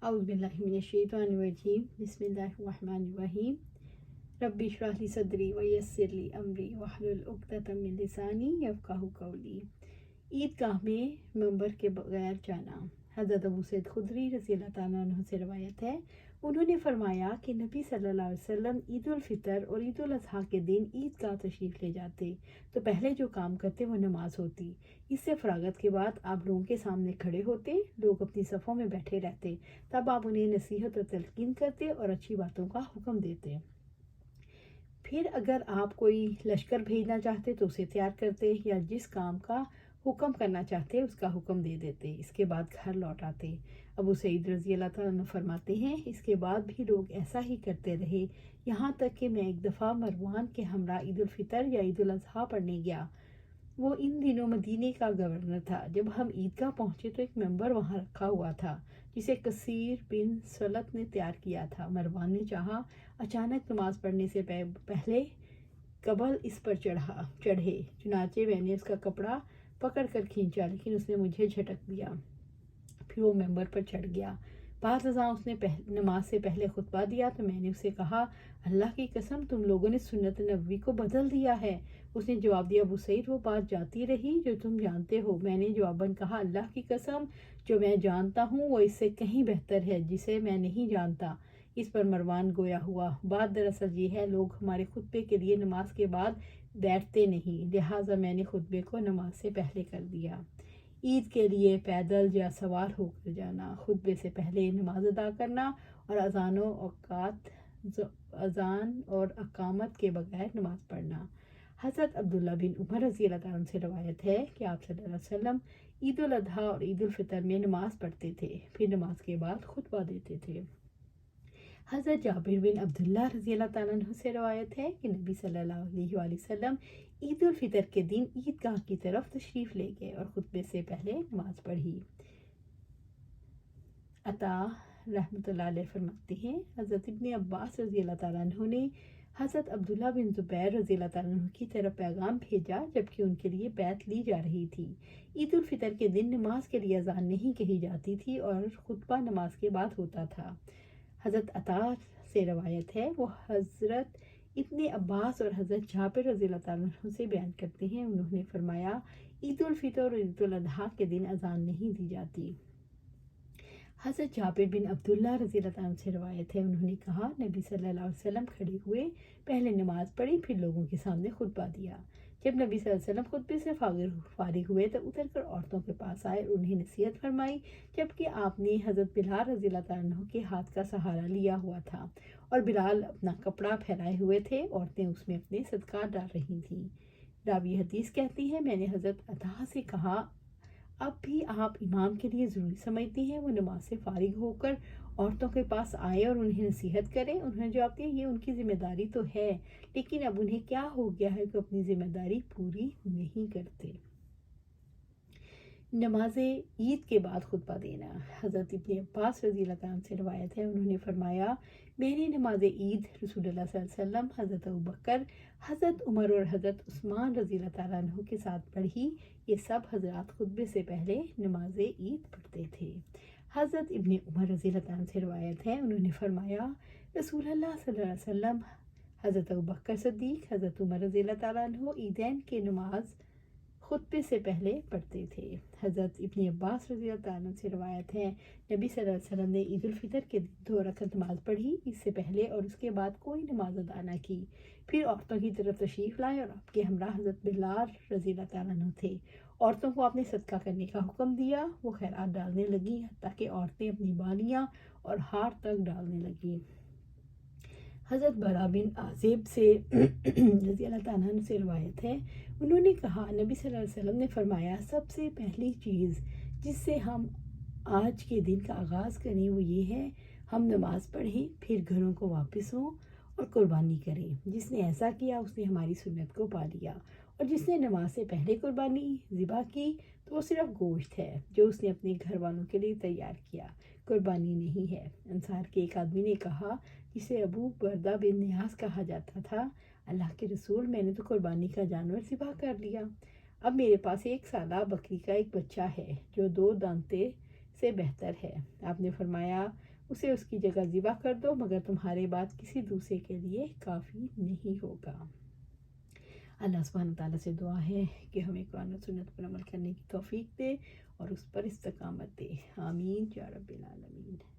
अऊज़ु बिल्लाहि मिनश्शैतानिर्रजीम बिस्मिल्लाहिर्रहमानिर्रहीम रब्बि इश्रह ली सदरी व यस्सिर ली अमरी वहलुल उक़दतम मिन लिसानी यफ़क़हू क़ौली। ईदगाह में मंबर के बगैर जाना। हज़रत अबू सईद खुदरी रज़ियल्लाहु ताला अन्हु से रवायत है, उन्होंने फरमाया कि नबी सल्लल्लाहु अलैहि वसल्लम ईद उल फितर और ईद उल अज़हा के दिन ईदगाह तशरीफ़ ले जाते तो पहले जो काम करते वो नमाज होती। इससे फ़रागत के बाद आप लोगों के सामने खड़े होते, लोग अपनी सफ़ों में बैठे रहते, तब आप उन्हें नसीहत और तलकीन करते और अच्छी बातों का हुक्म देते। फिर अगर आप कोई लश्कर भेजना चाहते तो उसे तैयार करते या जिस काम का हुक्म करना चाहते उसका हुक्म दे देते। इसके बाद घर लौट आते। अबू सईद रज़ी अल्लाह ताला अन्हु फरमाते हैं, इसके बाद भी लोग ऐसा ही करते रहे, यहाँ तक कि मैं एक दफ़ा मरवान के हमरा ईद उल फितर या ईद उल अज़हा पढ़ने गया। वो इन दिनों मदीने का गवर्नर था। जब हम ईदगाह पहुँचे तो एक मेंबर वहाँ रखा हुआ था जिसे कसीर बिन सलत ने तैयार किया था। मरवान ने चाहा अचानक नमाज पढ़ने से पहले कबल इस पर चढ़े, चुनाचे मैंने उसका कपड़ा पकड़ कर खींचा, लेकिन उसने मुझे झटक दिया। फिर वो मेंबर पर चढ़ गया। बाद अज़ां उसने नमाज से पहले खुतबा दिया तो मैंने उसे कहा, अल्लाह की कसम तुम लोगों ने सुन्नत नबवी को बदल दिया है। उसने जवाब दिया, अबू सईद वो बात जाती रही जो तुम जानते हो। मैंने जवाबन कहा, अल्लाह की कसम जो मैं जानता हूँ वो इससे कहीं बेहतर है जिसे मैं नहीं जानता। इस पर मरवान गोया हुआ। बात दरअसल ये है, लोग हमारे खुतबे के लिए नमाज के बाद बैठते नहीं, लिहाजा मैंने खुतबे को नमाज से पहले कर दिया। ईद के लिए पैदल या सवार होकर जाना, खुतबे से पहले नमाज अदा करना और अज़ान और अकामत के बगैर नमाज पढ़ना। हज़रत अब्दुल्ला बिन उमर रज़ी अल्लाह ताला से रवायत है कि आप सल्लल्लाहु अलैहि वसल्लम ईद उल अज़हा और ईद उल फितर में नमाज पढ़ते थे, फिर नमाज के बाद खुतबा देते थे। हज़रत जाबिर बिन अब्दुल्ला रज़ी अल्लाह ताला अन्हु से रवायत है कि नबी सल्लल्लाहु अलैहि वसल्लम ईद उल फितर के दिन ईदगाह की तरफ तशरीफ़ ले गए और खुतबे से पहले नमाज पढ़ी। अता रहमतुल्लाह अलैह फरमाते हैं, हज़रत इब्ने अब्बास रज़ी अल्लाह ताला अन्हु ने हज़रत अब्दुल्ला बिन ज़ुबैर रज़ी अल्लाह ताला अन्हु की तरफ पैगाम भेजा जबकि उनके लिए बैत ली जा रही थी। ईद उल फितर के दिन नमाज के लिए अज़ान नहीं कही जाती थी और खुतबा नमाज के बाद होता था। हज़रत अता से रवायत है, वो हज़रत इब्ने अब्बास और हज़रत जाबिर रज़ी अल्लाह ताला अन्हु से बयान करते हैं, उन्होंने फरमाया ईद उल फितर और ईद उल अज़हा के दिन अज़ान नहीं दी जाती। हज़रत जाबिर बिन अब्दुल्ला रज़ी अल्लाह ताला से रवायत है, उन्होंने कहा नबी सल्लल्लाहु अलैहि वसल्लम खड़े हुए, पहले नमाज पढ़ी, फिर लोगों के सामने खुतबा दिया। जब नबी सल्लल्लाहु अलैहि वसल्लम खुतबे से फारिग हुए तो उतर कर औरतों के पास आए और उन्हें नसीहत फरमाई, जबकि आपने हज़रत बिलाल रज़ी अल्लाह ताला अन्हु के हाथ का सहारा लिया हुआ था और बिलाल अपना कपड़ा फैलाए हुए थे, औरतें उसमें अपने सदका डाल रही थीं। रावी हदीस कहती है, मैंने हज़रत अता से कहा, अब भी आप इमाम के लिए ज़रूरी समझती हैं वो नमाज से फारिग होकर औरतों के पास आए और उन्हें नसीहत करें? उन्होंने जवाब दिया, ये उनकी ज़िम्मेदारी तो है, लेकिन अब उन्हें क्या हो गया है कि अपनी ज़िम्मेदारी पूरी नहीं करते। नमाज ईद के बाद खुतबा देना। हज़रत इब्ने अब्बास रज़ी अल्लाह ताला से रवायत है, उन्होंने फरमाया, मैंने नमाज ईद रसूलुल्लाह सल्लल्लाहु अलैहि वसल्लम, हज़रत अबू बकर, हज़रत उमर और हज़रत उस्मान रज़ी अल्लाह ताला अन्हु के साथ पढ़ी। ये सब हज़रात खुतबे से पहले नमाज ईद पढ़ते थे। हज़रत इब्ने उमर रज़ी अल्लाह ताला से रवायत है, उन्होंने फरमाया रसूलुल्लाह सल्लल्लाहु अलैहि वसल्लम, हज़रत अबू बकर सिद्दीक़, हज़रत उमर रज़ी अल्लाह ताला अन्हु ईदैन के नमाज खुतबे से पहले पढ़ते थे। हज़रत इब्ने अब्बास रज़ी अल्लाह ताला से रवायत है, नबी सल्लल्लाहु अलैहि वसल्लम ने ईद उल फितर के दिन 2 रकअत नमाज पढ़ी, इससे पहले और उसके बाद कोई नमाज अदा न की। फिर औरतों की तरफ तशरीफ़ लाए और आपके हमरा हज़रत बिलाल रज़ी अल्लाह ताला अन्हु थे। औरतों को आपने सदका करने का हुक्म दिया, वो खैरात डालने लगी, ताकि औरतें अपनी बालियाँ और हार तक डालने लगी। हज़रत बरा बिन आज़िब से रज़ी अल्लाह ताला अन्हु से रवायत है, उन्होंने कहा नबी सल्लल्लाहु अलैहि वसल्लम ने फरमाया, सबसे पहली चीज़ जिससे हम आज के दिन का आगाज़ करें वो ये है, हम नमाज़ पढ़ें, फिर घरों को वापस हों और कुर्बानी करें। जिसने ऐसा किया उसने हमारी सुन्नत को पा लिया, और जिसने नमाज से पहले कुर्बानी ज़िबा की तो वो सिर्फ गोश्त है जो उसने अपने घर वालों के लिए तैयार किया, कुर्बानी नहीं है। अंसार के एक आदमी ने कहा, जिसे अबू बरदा बिन नियास कहा जाता था, अल्लाह के रसूल, मैंने तो कुर्बानी का जानवर ज़िबा कर लिया। अब मेरे पास 1 साला बकरी का एक बच्चा है जो 2 दांते से बेहतर है। आपने फरमाया, اسے اس کی جگہ ذبح کر دو، مگر تمہارے بعد کسی دوسرے کے لیے کافی نہیں ہوگا۔ اللہ سبحانہ تعالیٰ سے دعا ہے کہ ہمیں قرآن و سنت پر عمل کرنے کی توفیق دے اور اس پر استقامت دے، آمین یا رب العالمین۔